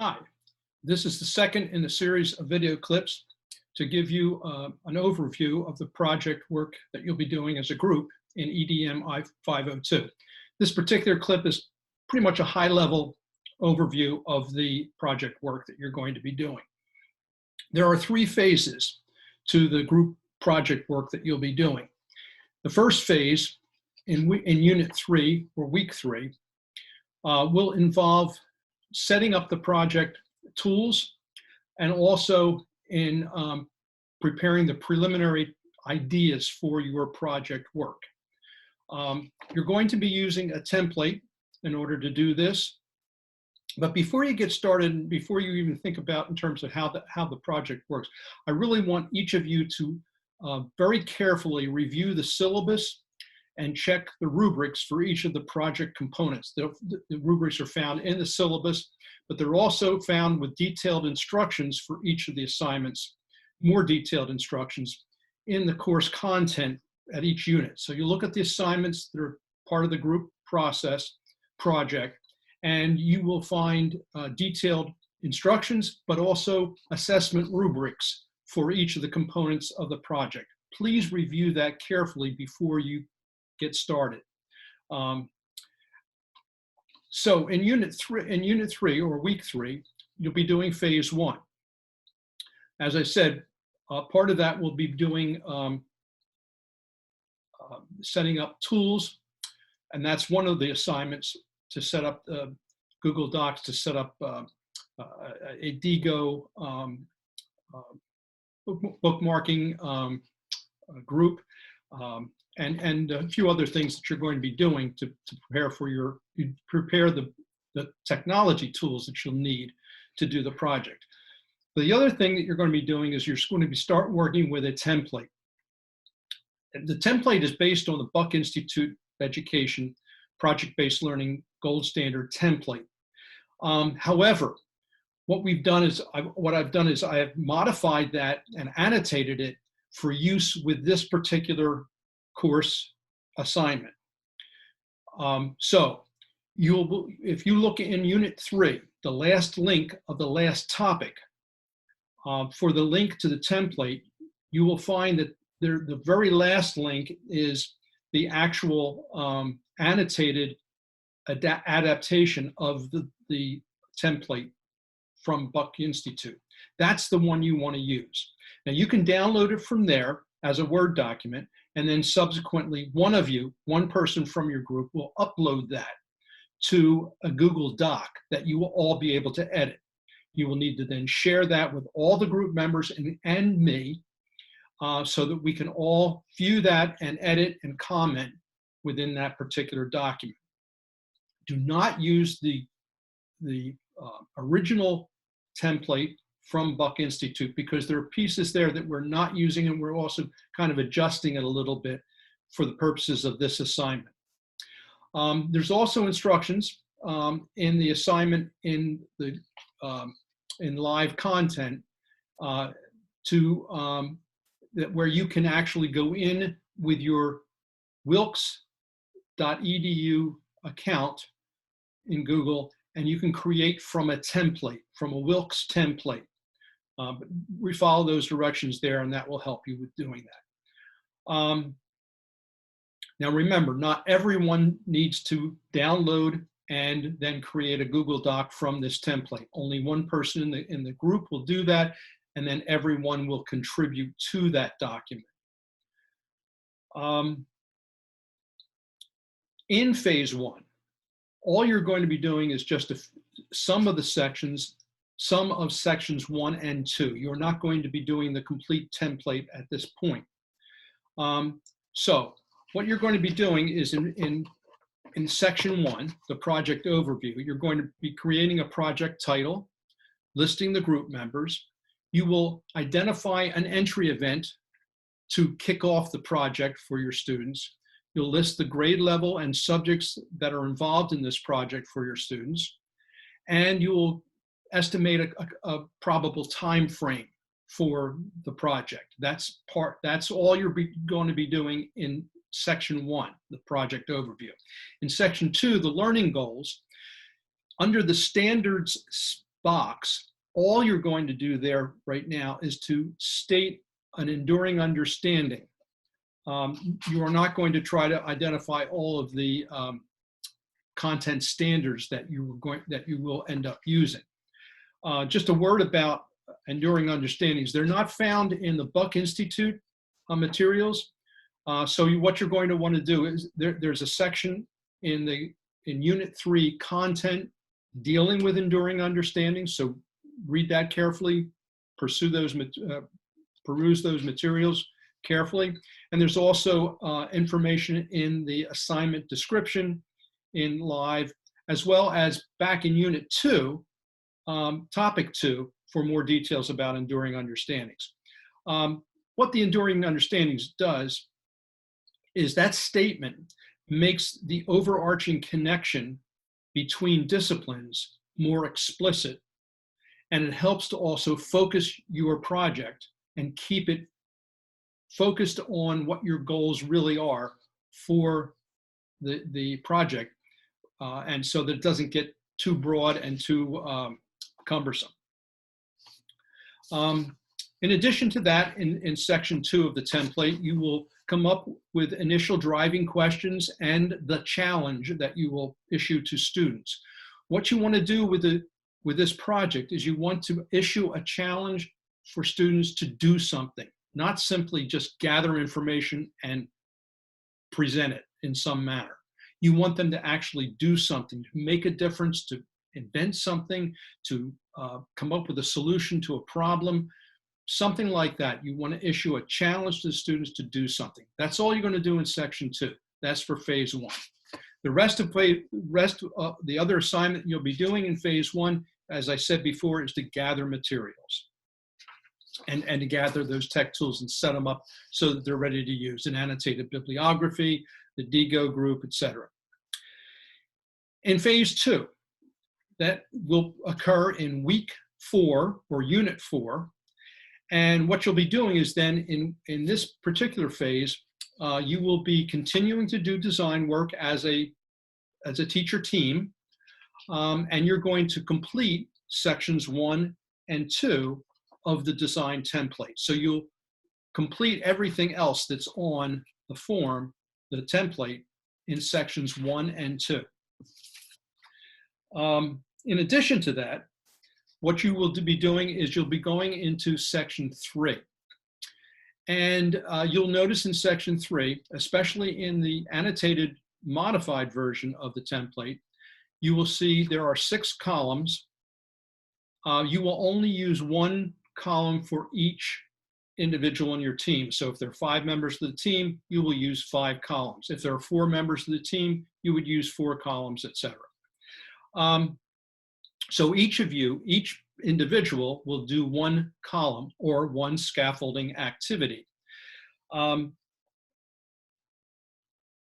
Hi, this is the second in a series of video clips to give you an overview of the project work that you'll be doing as a group in EDIM I-502. This particular clip is pretty much a high-level overview of the project work that you're going to be doing. There are three phases to the group project work that you'll be doing. The first phase in Unit 3, or Week 3, will involve setting up the project tools and also in preparing the preliminary ideas for your project work. You're going to be using a template in order to do this. But before you get started, before you even think about in terms of how the project works, I really want each of you to very carefully review the syllabus and check the rubrics for each of the project components. The rubrics are found in the syllabus, but they're also found with detailed instructions for each of the assignments, more detailed instructions in the course content at each unit. So you look at the assignments that are part of the group project, and you will find detailed instructions, but also assessment rubrics for each of the components of the project. Please review that carefully before you get started. So in Unit 3 or Week 3, you'll be doing Phase 1. As I said, part of that will be doing setting up tools, and that's one of the assignments, to set up Google Docs, to set up a DIGO bookmarking group, and a few other things that you're going to be doing to prepare the technology tools that you'll need to do the project. The other thing that you're going to be doing is you're going to start working with a template. The template is based on the Buck Institute of Education Project-Based Learning Gold Standard template. However, what I've done is I have modified that and annotated it for use with this particular course assignment. So if you look in Unit 3, the last link of the last topic, for the link to the template, you will find that the very last link is the actual annotated adaptation of the template from Buck Institute. That's the one you want to use. Now you can download it from there as a Word document, and then subsequently one person from your group will upload that to a Google Doc that you will all be able to edit. You will need to then share that with all the group members and me, so that we can all view that and edit and comment within that particular document. Do not use the original template from Buck Institute, because there are pieces there that we're not using, and we're also kind of adjusting it a little bit for the purposes of this assignment. There's also instructions in the assignment in live content where you can actually go in with your wilkes.edu account in Google, and you can create from a Wilkes template. But we follow those directions there, and that will help you with doing that. Now remember, not everyone needs to download and then create a Google Doc from this template. Only one person in the group will do that, and then everyone will contribute to that document. In Phase 1, all you're going to be doing is just some of sections 1 and 2. You're not going to be doing the complete template at this point. So what you're going to be doing is in Section 1, the project overview, you're going to be creating a project title, listing the group members. You will identify an entry event to kick off the project for your students. You'll list the grade level and subjects that are involved in this project for your students. And you will estimate a probable time frame for the project. That's all you're going to be doing in Section 1, the project overview. In Section 2, the learning goals, under the standards box, all you're going to do there right now is to state an enduring understanding. You are not going to try to identify all of the content standards that you will end up using. Just a word about enduring understandings. They're not found in the Buck Institute materials. So what you're going to want to do is there's a section in Unit 3 content dealing with enduring understandings. So read that carefully, peruse those materials carefully. And there's also information in the assignment description in live, as well as back in Unit 2, Topic 2, for more details about enduring understandings. What the enduring understandings does is that statement makes the overarching connection between disciplines more explicit, and it helps to also focus your project and keep it focused on what your goals really are for the project, and so that it doesn't get too broad and too cumbersome. In addition to that, in section 2 of the template, you will come up with initial driving questions and the challenge that you will issue to students. What you want to do with this project is you want to issue a challenge for students to do something, not simply just gather information and present it in some manner. You want them to actually do something, to make a difference, to invent something, to come up with a solution to a problem, something like that. You want to issue a challenge to the students to do something. That's all you're going to do in section 2. That's for phase 1. The rest of the other assignment you'll be doing in phase 1, as I said before, is to gather materials and to gather those tech tools and set them up so that they're ready to use, an annotated bibliography, the DGO group, etc. In phase 2, that will occur in week 4 or unit 4. And what you'll be doing is then in this particular phase, you will be continuing to do design work as a teacher team, and you're going to complete sections 1 and 2 of the design template. So you'll complete everything else that's on the form, the template, in sections 1 and 2. In addition to that, what you will be doing is you'll be going into section 3. And you'll notice in section 3, especially in the annotated modified version of the template, you will see there are 6 columns. You will only use 1 column for each individual in your team. So if there are 5 members of the team, you will use 5 columns. If there are 4 members of the team, you would use 4 columns, etc. So each individual will do 1 column or 1 scaffolding activity. One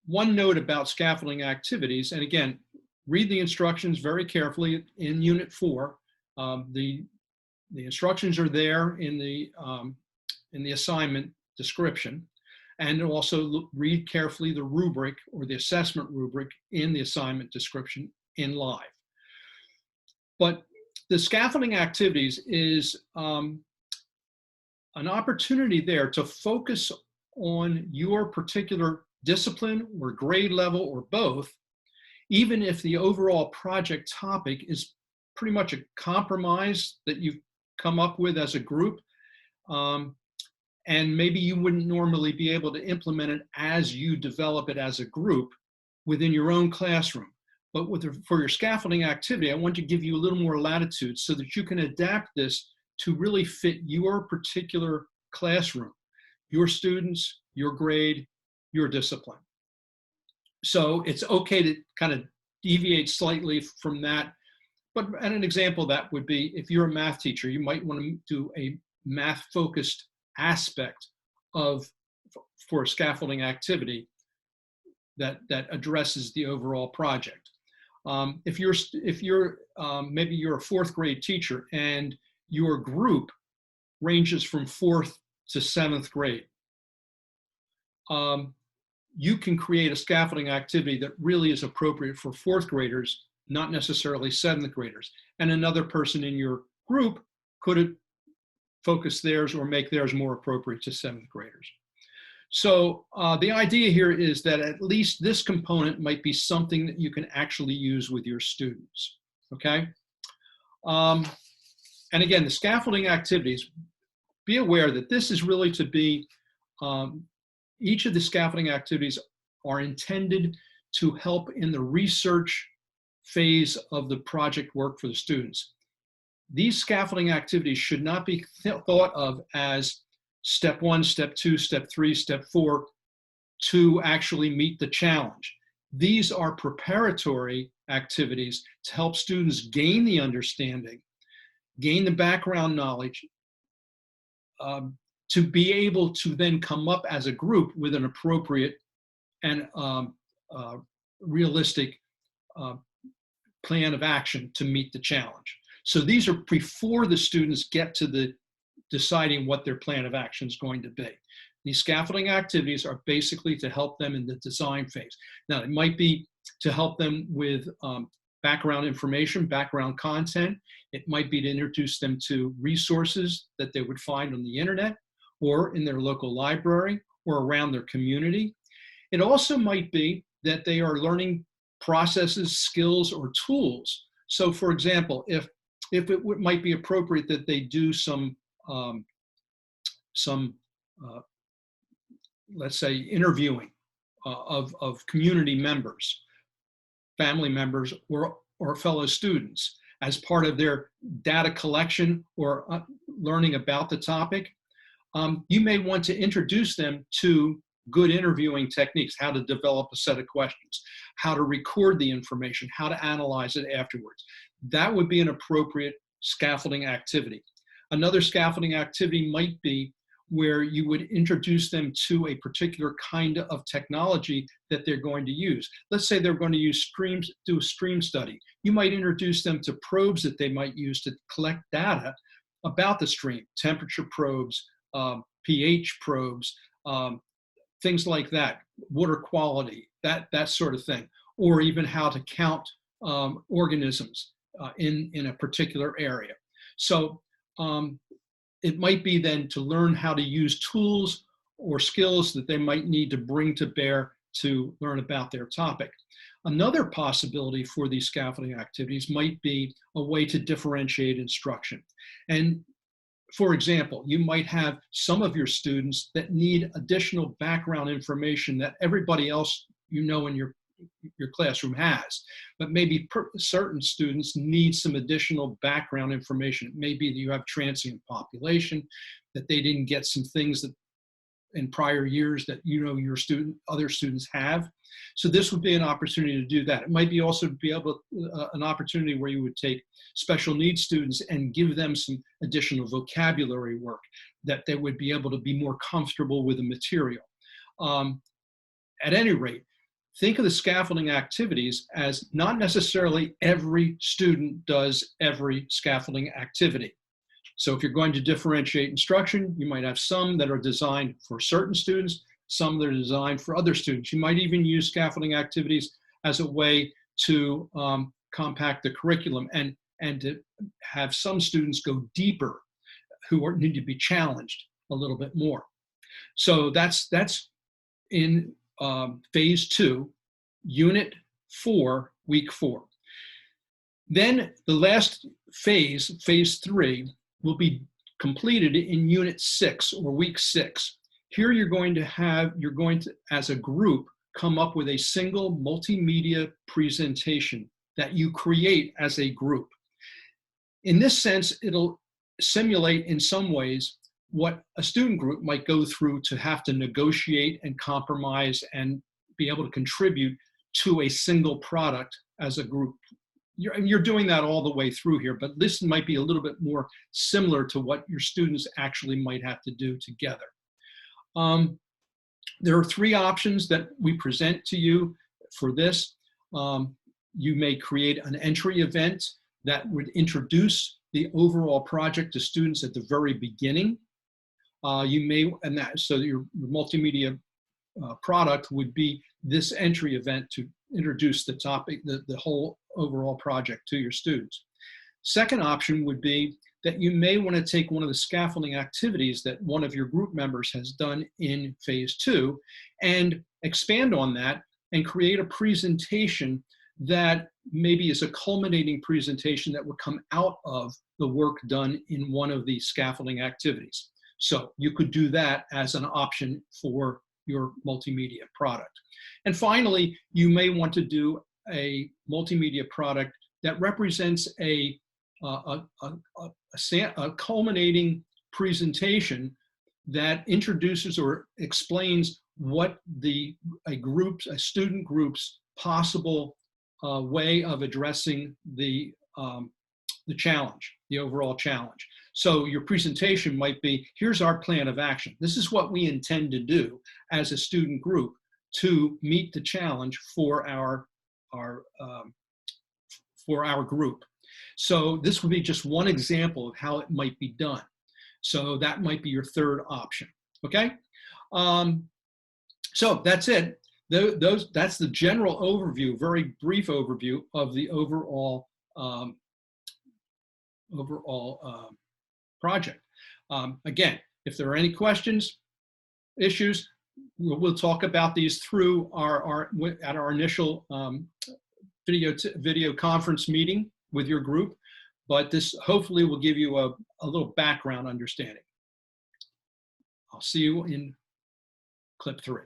note about scaffolding activities, and again, read the instructions very carefully in Unit 4. The instructions are there in the assignment description, and also read carefully the rubric or the assessment rubric in the assignment description in live. But the scaffolding activities is an opportunity there to focus on your particular discipline or grade level or both, even if the overall project topic is pretty much a compromise that you've come up with as a group. And maybe you wouldn't normally be able to implement it as you develop it as a group within your own classroom. But for your scaffolding activity, I want to give you a little more latitude so that you can adapt this to really fit your particular classroom, your students, your grade, your discipline. So it's okay to kind of deviate slightly from that. But an example of that would be if you're a math teacher, you might want to do a math-focused aspect for a scaffolding activity that addresses the overall project. If you're maybe you're a 4th grade teacher and your group ranges from 4th to 7th grade, you can create a scaffolding activity that really is appropriate for 4th graders, not necessarily seventh graders. And another person in your group could focus theirs or make theirs more appropriate to seventh graders. So the idea here is that at least this component might be something that you can actually use with your students, okay? And again, the scaffolding activities, be aware that this is really to be, each of the scaffolding activities are intended to help in the research phase of the project work for the students. These scaffolding activities should not be thought of as step 1, step 2, step 3, step 4 to actually meet the challenge. These are preparatory activities to help students gain the understanding, gain the background knowledge, to be able to then come up as a group with an appropriate and realistic plan of action to meet the challenge. So these are before the students get to the deciding what their plan of action is going to be. These scaffolding activities are basically to help them in the design phase. Now, it might be to help them with background information, background content. It might be to introduce them to resources that they would find on the internet or in their local library or around their community. It also might be that they are learning processes, skills, or tools. So for example, if it might be appropriate that they do some let's say, interviewing of community members, family members, or fellow students as part of their data collection or learning about the topic. You may want to introduce them to good interviewing techniques, how to develop a set of questions, how to record the information, how to analyze it afterwards. That would be an appropriate scaffolding activity. Another scaffolding activity might be where you would introduce them to a particular kind of technology that they're going to use. Let's say they're going to use streams, do a stream study. You might introduce them to probes that they might use to collect data about the stream, temperature probes, pH probes, things like that, water quality, that sort of thing, or even how to count organisms in a particular area. So it might be then to learn how to use tools or skills that they might need to bring to bear to learn about their topic. Another possibility for these scaffolding activities might be a way to differentiate instruction. And for example, you might have some of your students that need additional background information that everybody else you know in your classroom has, but maybe certain students need some additional background information. It may be that you have transient population, that they didn't get some things that in prior years that your other students have. So this would be an opportunity to do that. It might be also be able an opportunity where you would take special needs students and give them some additional vocabulary work that they would be able to be more comfortable with the material. At any rate, think of the scaffolding activities as not necessarily every student does every scaffolding activity. So if you're going to differentiate instruction, you might have some that are designed for certain students, some that are designed for other students. You might even use scaffolding activities as a way to compact the curriculum and to have some students go deeper who need to be challenged a little bit more. So that's in phase 2, unit 4, week 4. Then the last phase, phase 3, will be completed in unit 6 or week 6. Here you're going to, as a group, come up with a single multimedia presentation that you create as a group. In this sense, it'll simulate in some ways what a student group might go through to have to negotiate and compromise and be able to contribute to a single product as a group. You're doing that all the way through here, but this might be a little bit more similar to what your students actually might have to do together. There are 3 options that we present to you for this. You may create an entry event that would introduce the overall project to students at the very beginning. So your multimedia product would be this entry event to introduce the topic, the whole overall project to your students. Second option would be that you may want to take one of the scaffolding activities that one of your group members has done in phase 2 and expand on that and create a presentation that maybe is a culminating presentation that would come out of the work done in one of these scaffolding activities. So you could do that as an option for your multimedia product. And finally, you may want to do a multimedia product that represents a culminating presentation that introduces or explains what a student group's possible way of addressing the challenge, the overall challenge. So your presentation might be, here's our plan of action. This is what we intend to do as a student group to meet the challenge for our group. So this would be just one example of how it might be done. So that might be your third option, okay? So that's it. That's the general overview, very brief overview of the overall project. Again, if there are any questions, issues, we'll talk about these through at our initial video conference meeting with your group, but this hopefully will give you a little background understanding. I'll see you in clip 3.